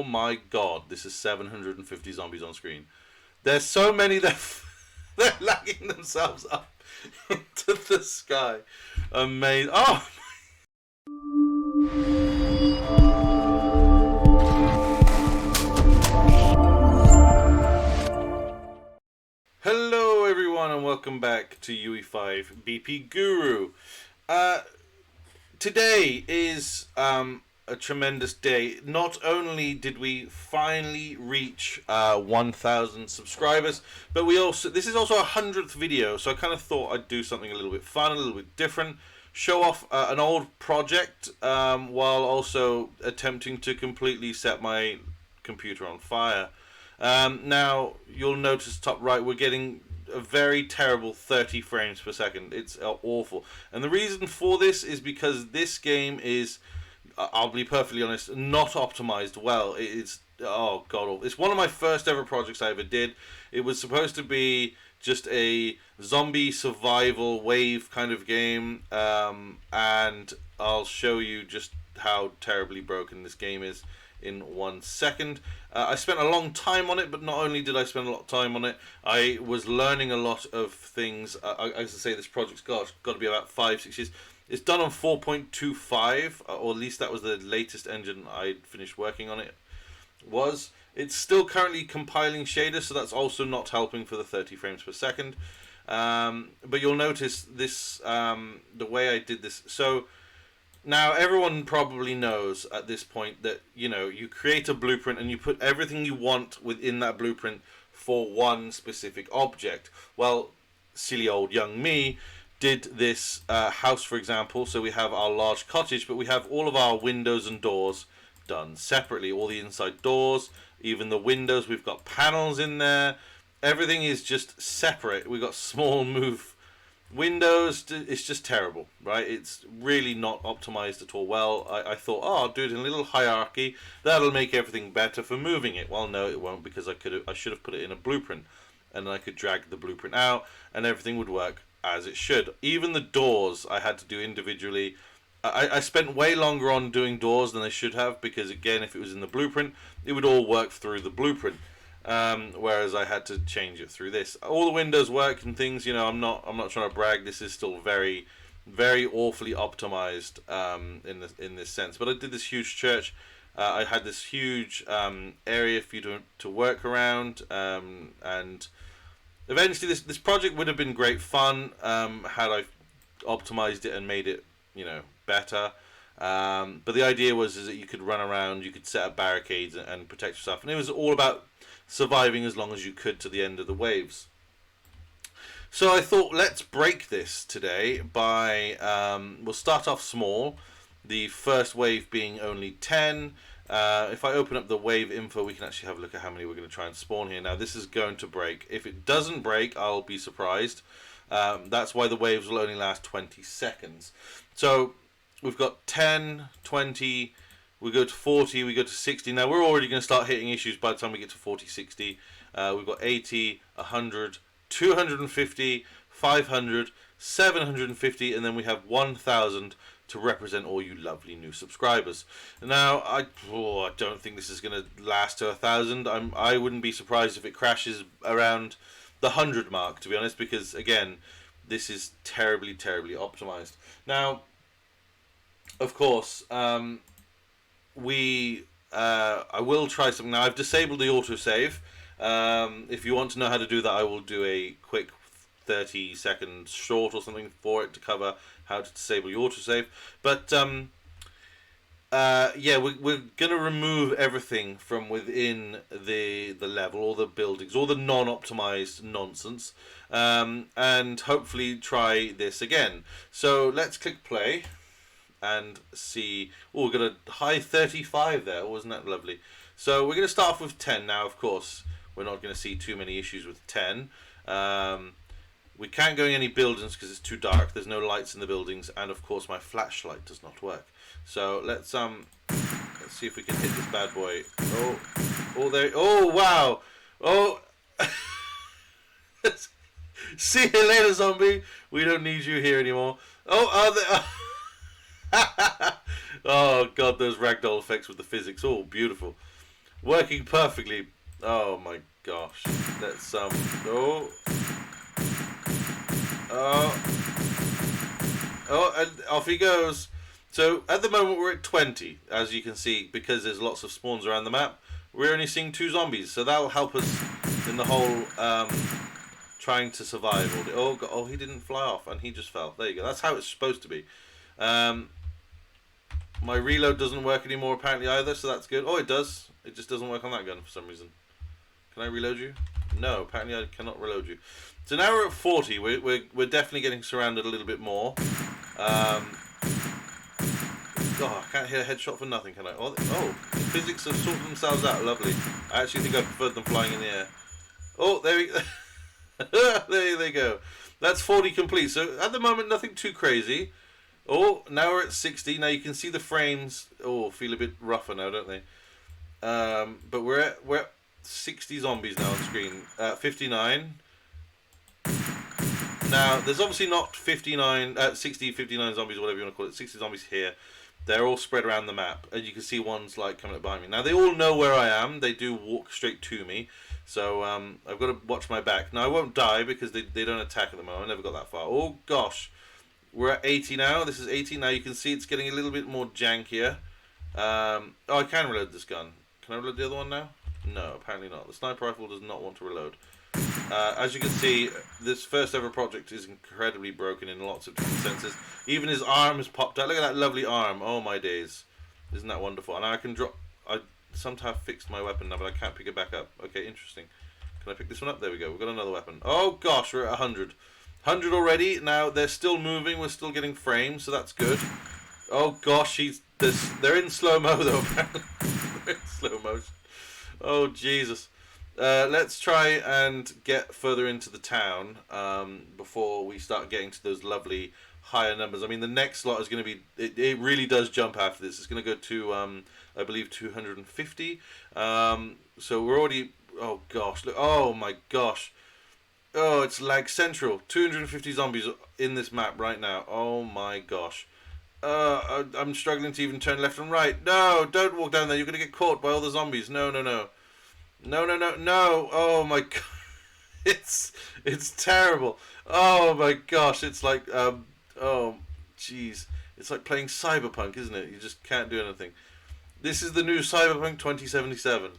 my god, this is 750 zombies on screen. There's so many that they're lagging themselves up into the sky. Amazing. Oh! Hello everyone and welcome back to UE5 BP Guru. Today is a tremendous day. Not only did we finally reach 1,000 subscribers, but this is also our 100th video, so I kind of thought I'd do something a little bit fun, a little bit different, show off an old project while also attempting to completely set my computer on fire. Now, you'll notice top right, we're getting a very terrible 30 frames per second. It's awful. And the reason for this is because this game is, I'll be perfectly honest, not optimized well. It's, oh god, it's one of my first ever projects I ever did. It was supposed to be just a zombie survival wave kind of game, and I'll show you just how terribly broken this game is in 1 second. I spent a long time on it, but not only did I spend a lot of time on it, I was learning a lot of things. As I say, this project's got to be about 5-6 years. It's done on 4.25, or at least that was the latest engine I'd finished working on it. It's still currently compiling shaders, so that's also not helping for the 30 frames per second. But you'll notice this, the way I did this. So now everyone probably knows at this point that, you know, you create a blueprint and you put everything you want within that blueprint for one specific object. Well, silly old young me did this house, for example. So we have our large cottage, but we have all of our windows and doors done separately. All the inside doors, even the windows, we've got panels in there. Everything is just separate. We've got small move windows. It's just terrible, right? It's really not optimized at all well. I thought, oh, I'll do it in a little hierarchy. That'll make everything better for moving it. Well, no, it won't, because I should have put it in a blueprint, and then I could drag the blueprint out, and everything would work as it should. Even the doors I had to do individually. I spent way longer on doing doors than I should have, because again, if it was in the blueprint, it would all work through the blueprint. Whereas I had to change it through this. All the windows work and things. You know, I'm not trying to brag. This is still very, very awfully optimized in this sense. But I did this huge church. I had this huge area for you to work around, and eventually this project would have been great fun had I optimized it and made it, you know, better. But the idea was that you could run around, you could set up barricades and protect yourself, and it was all about surviving as long as you could to the end of the waves. So I thought, let's break this today by, we'll start off small, the first wave being only 10. If I open up the wave info, we can actually have a look at how many we're going to try and spawn here. Now this is going to break. If it doesn't break, I'll be surprised. That's why the waves will only last 20 seconds. So we've got 10, 20, we go to 40, we go to 60. Now we're already going to start hitting issues by the time we get to 40, 60. We've got 80, 100, 250, 500, 750, and then we have 1,000 to represent all you lovely new subscribers. Now, I don't think this is going to last to 1,000. I wouldn't be surprised if it crashes around the 100 mark, to be honest, because again, this is terribly, terribly optimized. Now, of course, I will try something. Now, I've disabled the autosave. If you want to know how to do that, I will do a quick 30-second short or something for it to cover how to disable your autosave. But yeah, we're going to remove everything from within the level, all the buildings, all the non-optimized nonsense, and hopefully try this again. So let's click play and see. Oh, we got a high 35 there. Wasn't that lovely? So we're going to start off with 10 now. Of course, we're not going to see too many issues with 10. We can't go in any buildings because it's too dark. There's no lights in the buildings, and of course my flashlight does not work. So let's see if we can hit this bad boy. Oh there. Oh wow. Oh. See you later, zombie. We don't need you here anymore. Oh, oh god, those ragdoll effects with the physics. Oh, beautiful. Working perfectly. Oh my gosh. Let's oh. Oh, and off he goes. So at the moment we're at 20, as you can see, because there's lots of spawns around the map. We're only seeing 2 zombies, so that'll help us in the whole trying to survive. Oh, God, oh, he didn't fly off, and he just fell. There you go. That's how it's supposed to be. My reload doesn't work anymore apparently either, so that's good. Oh, it does. It just doesn't work on that gun for some reason. Can I reload you? No, apparently I cannot reload you. So now we're at 40. We're definitely getting surrounded a little bit more. Oh, I can't hit a headshot for nothing, can I? Oh, the physics have sorted themselves out. Lovely. I actually think I preferred them flying in the air. Oh, there we there they go. That's 40 complete. So at the moment, nothing too crazy. Oh, now we're at 60. Now you can see the frames. Oh, feel a bit rougher now, don't they? But we're at 60 zombies now on screen. 59. Now, there's obviously not 60, 59 zombies, whatever you want to call it. 60 zombies here. They're all spread around the map, and you can see one's like coming up behind me. Now they all know where I am. They do walk straight to me, so I've got to watch my back. Now I won't die because they don't attack at the moment. I never got that far. Oh gosh, we're at 80 now. This is 80 now. You can see it's getting a little bit more jankier. Oh, I can reload this gun. Can I reload the other one now? No, apparently not. The sniper rifle does not want to reload. As you can see, this first ever project is incredibly broken in lots of different senses. Even his arm has popped out. Look at that lovely arm. Oh my days. Isn't that wonderful? And I can drop... I somehow fixed my weapon now, but I can't pick it back up. Okay, interesting. Can I pick this one up? There we go. We've got another weapon. Oh gosh, we're at 100. 100 already. Now, they're still moving. We're still getting frames, so that's good. Oh gosh, they're in slow-mo though, apparently. They're in slow motion. Oh, Jesus. Let's try and get further into the town before we start getting to those lovely higher numbers. I mean, the next slot is going to be... It really does jump after this. It's going to go to, I believe, 250. So we're already... Oh, gosh. Look, oh, my gosh. Oh, it's lag central. 250 zombies in this map right now. Oh, my gosh. I'm struggling to even turn left and right. No, don't walk down there. You're going to get caught by all the zombies. No, no, no. No, no, no, no! Oh my god, it's terrible. Oh my gosh, it's like oh jeez, it's like playing Cyberpunk, isn't it? You just can't do anything. This is the new Cyberpunk 2077.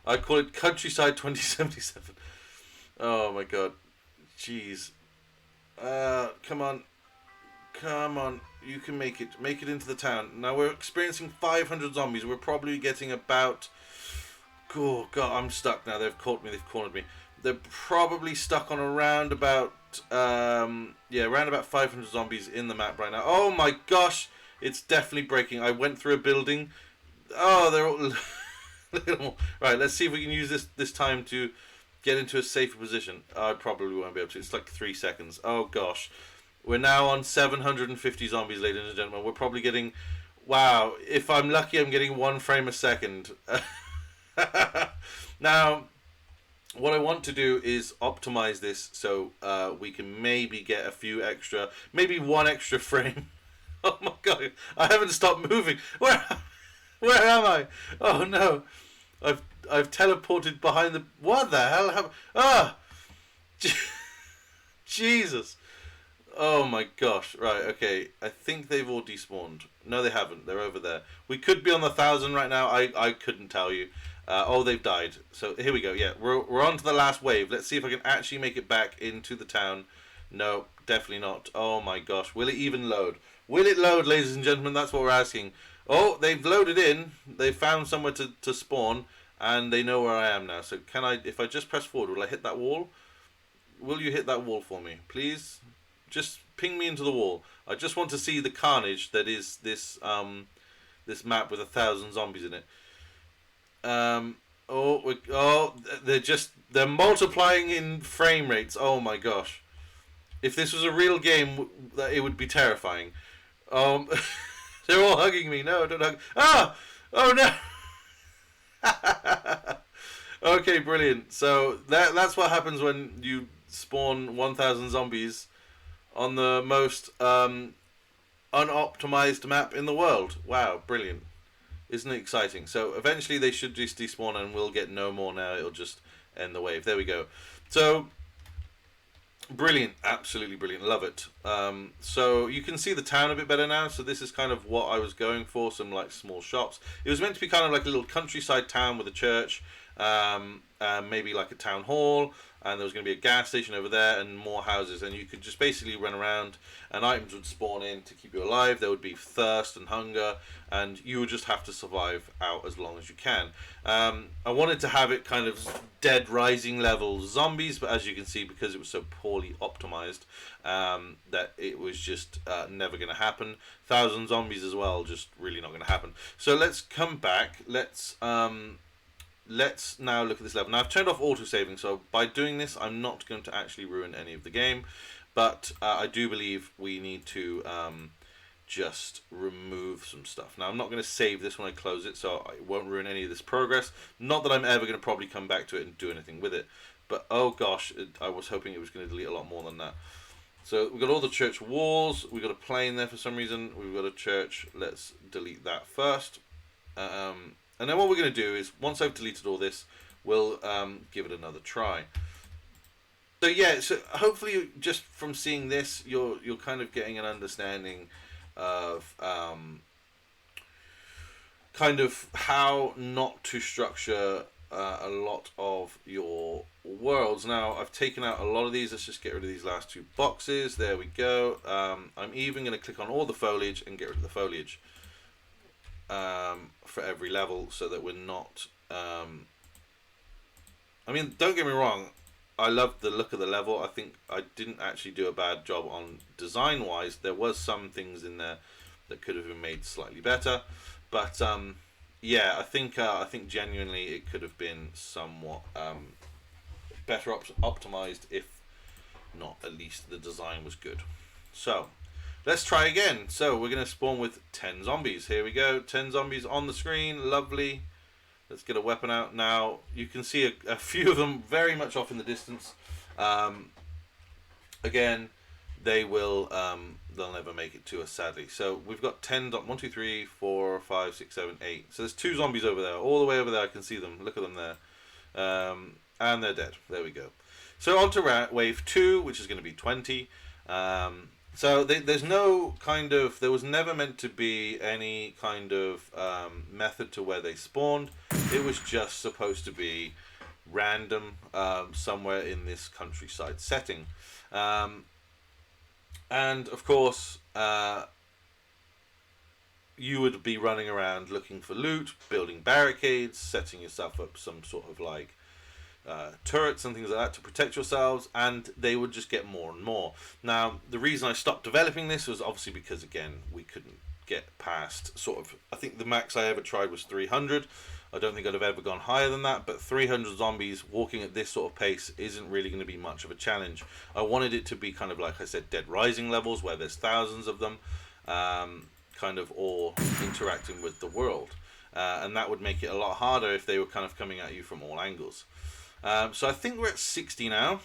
I call it Countryside 2077. Oh my god, jeez. Come on, come on, you can make it into the town. Now we're experiencing 500 zombies. We're probably getting about... Oh god, I'm stuck now. They've caught me. They've cornered me. They're probably stuck on around about around about 500 zombies in the map right now. Oh my gosh, it's definitely breaking. I went through a building. Oh, they're all right. Let's see if we can use this time to get into a safer position. I probably won't be able to. It's like 3 seconds. Oh gosh, we're now on 750 zombies, ladies and gentlemen. We're probably getting... Wow, if I'm lucky, I'm getting 1 frame a second. Now, what I want to do is optimize this so we can maybe get a few extra, maybe 1 extra frame. Oh my god, I haven't stopped moving. Where am I? Oh no, I've teleported behind the... What the hell? Jesus. Oh my gosh. Right, okay. I think they've all despawned. No, they haven't. They're over there. We could be on the 1,000 right now. I couldn't tell you. Oh, they've died. So here we go. Yeah, we're on to the last wave. Let's see if I can actually make it back into the town. No, definitely not. Oh my gosh. Will it even load? Will it load, ladies and gentlemen? That's what we're asking. Oh, they've loaded in. They found somewhere to spawn, and they know where I am now. So can I... If I just press forward, will I hit that wall? Will you hit that wall for me, please? Just ping me into the wall. I just want to see the carnage that is this this map with 1,000 zombies in it. They're multiplying in frame rates. Oh my gosh! If this was a real game, it would be terrifying. They're all hugging me. No, don't hug. Ah! Oh no! Okay, brilliant. So that's what happens when you spawn 1,000 zombies on the most unoptimized map in the world. Wow, brilliant. Isn't it exciting? So eventually they should just despawn and we'll get no more now. It'll just end the wave. There we go. So brilliant, absolutely brilliant, love it. So you can see the town a bit better now. So this is kind of what I was going for, some like small shops. It was meant to be kind of like a little countryside town with a church, maybe like a town hall, and there was going to be a gas station over there and more houses, and you could just basically run around and items would spawn in to keep you alive. There would be thirst and hunger, and you would just have to survive out as long as you can. I wanted to have it kind of Dead Rising level zombies, but as you can see, because it was so poorly optimized, that it was just never going to happen. 1,000 zombies as well, just really not going to happen. So let's come back. Let's now look at this level. Now I've turned off auto-saving, so by doing this I'm not going to actually ruin any of the game, but I do believe we need to just remove some stuff. Now I'm not going to save this when I close it, so it won't ruin any of this progress. Not that I'm ever going to probably come back to it and do anything with it, but oh gosh, I was hoping it was going to delete a lot more than that. So we've got all the church walls, we've got a plane there for some reason, we've got a church. Let's delete that first. And then what we're going to do is, once I've deleted all this, we'll give it another try. So yeah, so hopefully just from seeing this, you're kind of getting an understanding of kind of how not to structure a lot of your worlds. Now I've taken out a lot of these. Let's just get rid of these last two boxes. There we go. I'm even going to click on all the foliage and get rid of the foliage. For every level, so that we're not I mean, don't get me wrong, I love the look of the level. I think I didn't actually do a bad job on design wise. There was some things in there that could have been made slightly better, but yeah, I think genuinely it could have been somewhat better optimized, if not at least the design was good. So let's try again. So we're going to spawn with 10 zombies. Here we go. 10 zombies on the screen. Lovely. Let's get a weapon out now. You can see a few of them very much off in the distance. Again, they will they'll never make it to us, sadly. So we've got 10. 1, 2, 3, 4, 5, 6, 7, 8. So there's 2 zombies over there. All the way over there. I can see them. Look at them there. And they're dead. There we go. So on to wave 2, which is going to be 20. So there's no kind of, there was never meant to be any kind of method to where they spawned. It was just supposed to be random somewhere in this countryside setting. And of course, you would be running around looking for loot, building barricades, setting yourself up some sort of like turrets and things like that to protect yourselves, and they would just get more and more. Now the reason I stopped developing this was obviously because, again, we couldn't get past sort of, I think the max I ever tried was 300. I don't think I'd have ever gone higher than that, but 300 zombies walking at this sort of pace isn't really going to be much of a challenge. I wanted it to be kind of like I said, Dead Rising levels, where there's thousands of them, kind of all interacting with the world, and that would make it a lot harder if they were kind of coming at you from all angles. So I think we're at 60 now.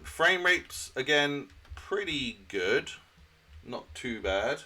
Frame rates, again, pretty good. Not too bad.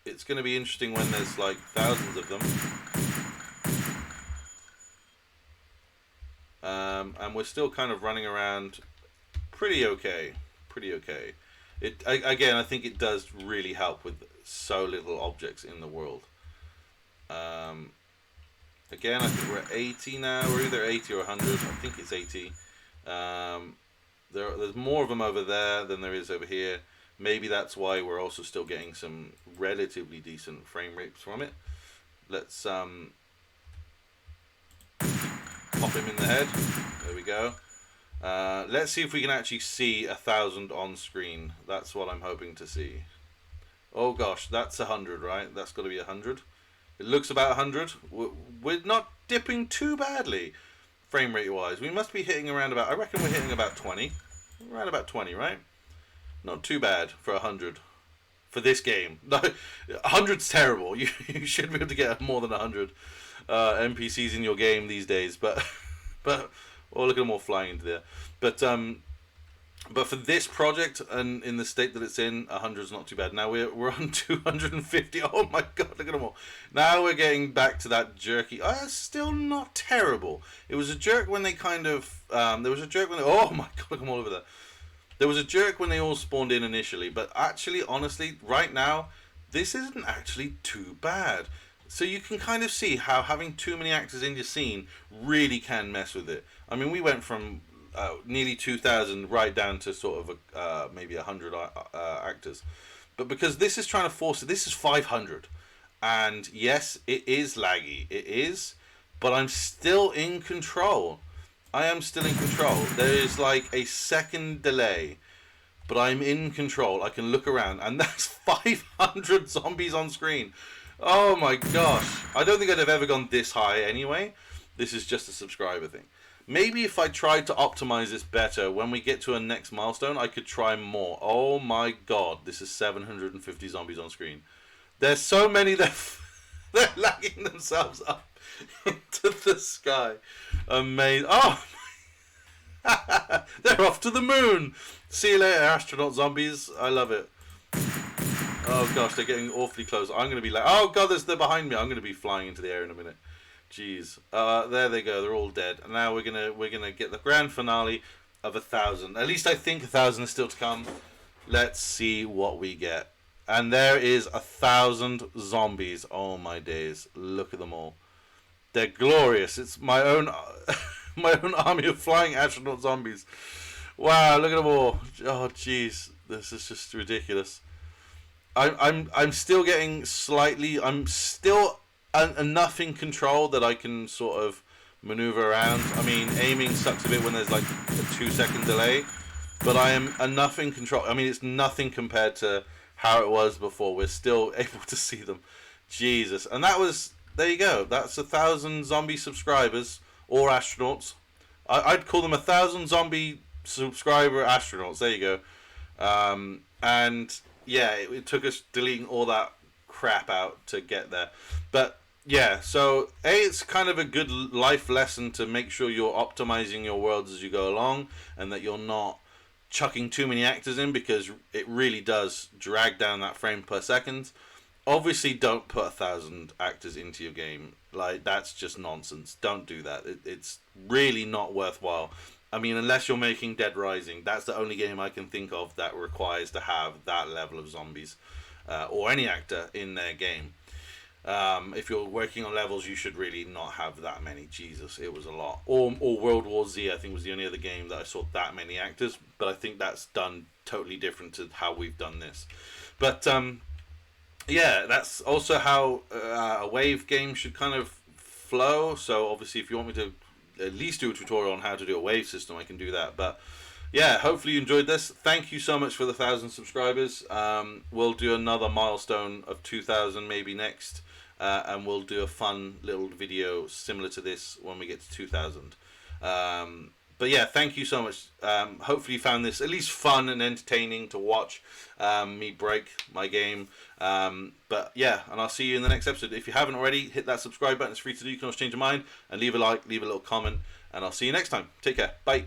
It's going to be interesting when there's like thousands of them. And we're still kind of running around pretty okay. Pretty okay. Again, I think it does really help with so little objects in the world. Again, I think we're at 80 now. We're either 80 or 100. I think it's 80. There's more of them over there than there is over here. Maybe that's why we're also still getting some relatively decent frame rates from it. Let's pop him in the head. There we go. Let's see if we can actually see 1,000 on screen. That's what I'm hoping to see. Oh gosh, that's 100, right? That's got to be 100. It looks about 100. We're not dipping too badly, frame rate wise. We must be hitting around about, I reckon we're hitting about 20. Around about 20, right? Not too bad for 100 for this game. No, 100's terrible. You should be able to get more than 100 NPCs in your game these days. But oh, look at them all flying into there. But But for this project and in the state that it's in, 100 is not too bad. Now we're on 250. Oh my god, look at them all. Now we're getting back to that jerky. It's still not terrible. It was a jerk when they kind of there was a jerk when they, oh my god, look, I'm all over there. There was a jerk when they all spawned in initially, but actually, honestly, right now, this isn't actually too bad. So you can kind of see how having too many actors in your scene really can mess with it. I mean, we went from nearly 2,000 right down to sort of maybe 100 actors. But because this is trying to force it, this is 500. And yes, it is laggy. It is. But I'm still in control. I am still in control. There is like a second delay. But I'm in control. I can look around. And that's 500 zombies on screen. Oh my gosh. I don't think I'd have ever gone this high anyway. This is just a subscriber thing. Maybe if I tried to optimize this better, when we get to a next milestone, I could try more. Oh my god, this is 750 zombies on screen. There's so many that they're lagging themselves up into the sky. Amazing. Oh, they're off to the moon. See you later, astronaut zombies. I love it. Oh gosh, they're getting awfully close. I'm going to be like, oh god, they're behind me. I'm going to be flying into the air in a minute. Jeez. There they go. They're all dead. And now we're gonna get the grand finale of 1,000. At least I think 1,000 is still to come. Let's see what we get. And there is 1,000 zombies. Oh my days! Look at them all. They're glorious. It's my own my own army of flying astronaut zombies. Wow! Look at them all. Oh jeez, this is just ridiculous. I'm still getting slightly. I'm still enough in control that I can sort of maneuver around. I mean, aiming sucks a bit when there's like a 2-second delay, but I am enough in control. I mean, it's nothing compared to how it was before. We're still able to see them. Jesus. And that was, there you go. That's 1,000 zombie subscribers or astronauts. I'd call them 1,000 zombie subscriber astronauts. There you go. And yeah, it took us deleting all that crap out to get there. But yeah, so it's kind of a good life lesson to make sure you're optimizing your worlds as you go along, and that you're not chucking too many actors in, because it really does drag down that frame per second. Obviously, don't put 1,000 actors into your game. Like, that's just nonsense. Don't do that. It's really not worthwhile. I mean, unless you're making Dead Rising, that's the only game I can think of that requires to have that level of zombies, or any actor in their game. If you're working on levels, you should really not have that many. Jesus, it was a lot. Or World War Z, I think, was the only other game that I saw that many actors. But I think that's done totally different to how we've done this. But yeah, that's also how a wave game should kind of flow. So obviously, if you want me to at least do a tutorial on how to do a wave system, I can do that. But yeah, hopefully you enjoyed this. Thank you so much for the 1,000 subscribers. We'll do another milestone of 2,000 maybe next. And we'll do a fun little video similar to this when we get to 2,000. But yeah, thank you so much. Hopefully you found this at least fun and entertaining to watch me break my game. But yeah, and I'll see you in the next episode. If you haven't already, hit that subscribe button. It's free to do. You can always change your mind and leave a like, leave a little comment. And I'll see you next time. Take care. Bye.